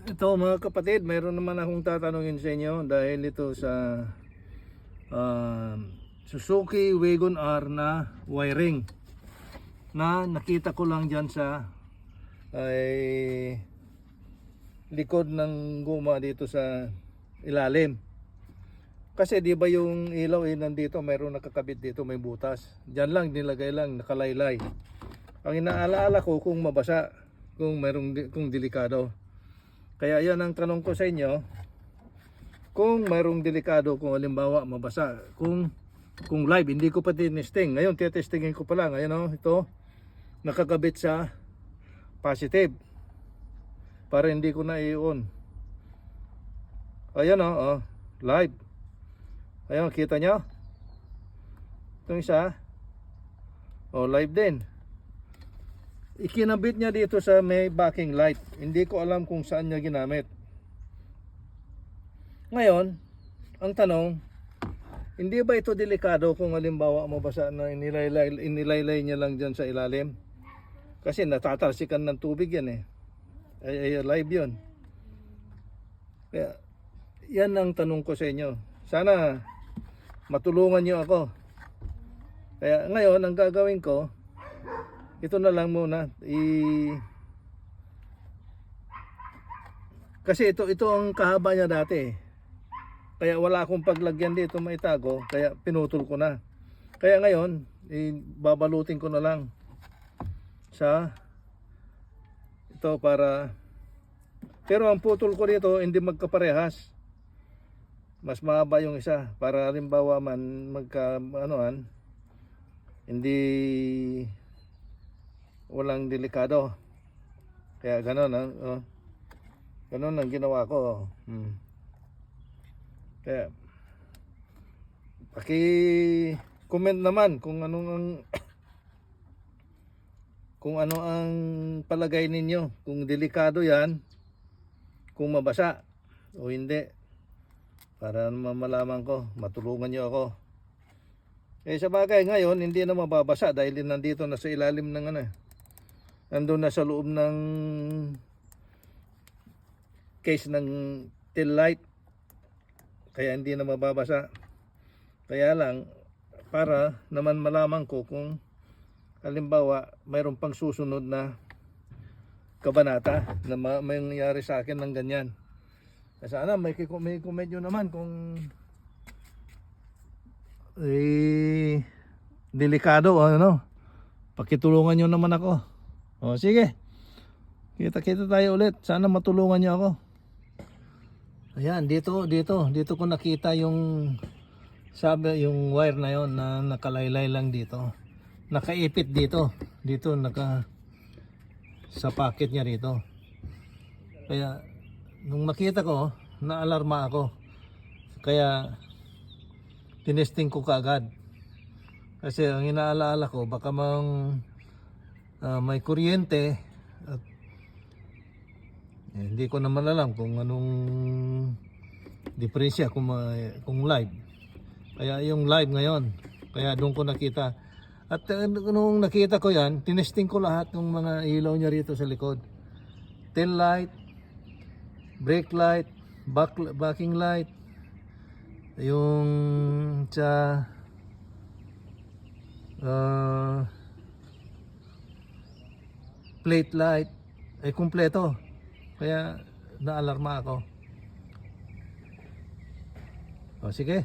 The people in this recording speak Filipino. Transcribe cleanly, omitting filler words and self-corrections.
Ito mga kapatid, mayroon naman akong tatanungin sa inyo dahil ito sa Suzuki Wagon R na wiring na nakita ko lang dyan sa ay, likod ng guma dito sa ilalim. Kasi di ba yung ilaw nandito, mayroon nakakabit dito, may butas. Diyan lang nilagay lang, nakalaylay. Ang inaalaala ko kung mabasa, kung delikado. Kaya yan ang tanong ko sa inyo, kung mayroong delikado, kung halimbawa mabasa, kung live, hindi ko pa tinesting. Ngayon titestingin ko pa lang. Ayan ito nakakabit sa positive para hindi ko na i-on. Ayan live. Ayan, kita nyo? Itong isa live din. Ikinabit niya dito sa may backing light. Hindi ko alam kung saan niya ginamit. Ngayon, ang tanong, hindi ba ito delikado kung halimbawa mabasa na inilaylay niya lang dyan sa ilalim? Kasi natatalsikan ng tubig yan ay live yun. Kaya, yan ang tanong ko sa inyo. Sana matulungan nyo ako. Kaya ngayon, ang gagawin ko, ito na lang muna kasi ito ang kahaba niya dati. Kaya wala akong paglagyan dito maitago, kaya pinutol ko na. Kaya ngayon babalutin ko na lang sa ito para, pero ang putol ko dito hindi magkaparehas. Mas mahaba yung isa para halimbawa man hindi walang delikado. Kaya gano'n gano'n ang ginawa ko. Kaya paki-comment naman kung ano ang palagay ninyo, kung delikado yan, kung mabasa o hindi, para malaman ko, matulungan nyo ako. Sa bagay ngayon hindi na mababasa dahil nandito na sa ilalim ng nandun na sa loob ng case ng tail light, kaya hindi na mababasa. Kaya lang para naman malaman ko kung halimbawa mayroon pang susunod na kabanata na may nangyari sa akin ng ganyan. Sana may comment nyo naman kung delikado pakitulungan nyo naman ako. Sige, kita tayo ulit. Sana matulungan nyo ako. Ayan, dito ko nakita yung wire na yon na nakalaylay lang dito, nakaipit dito sa pocket niya rito. Kaya nung makita ko, naalarma ako, kaya tinesting ko kaagad. Kasi ang inaalaala ko, baka may kuryente at hindi ko naman alam kung anong diferensya kung live. Kaya yung live ngayon, kaya doon ko nakita. At nung nakita ko yan, tinesting ko lahat ng mga ilaw niya rito sa likod. Tail light, brake light, backing light, yung sa plate light ay kumpleto. Kaya naalarma ako. Sige.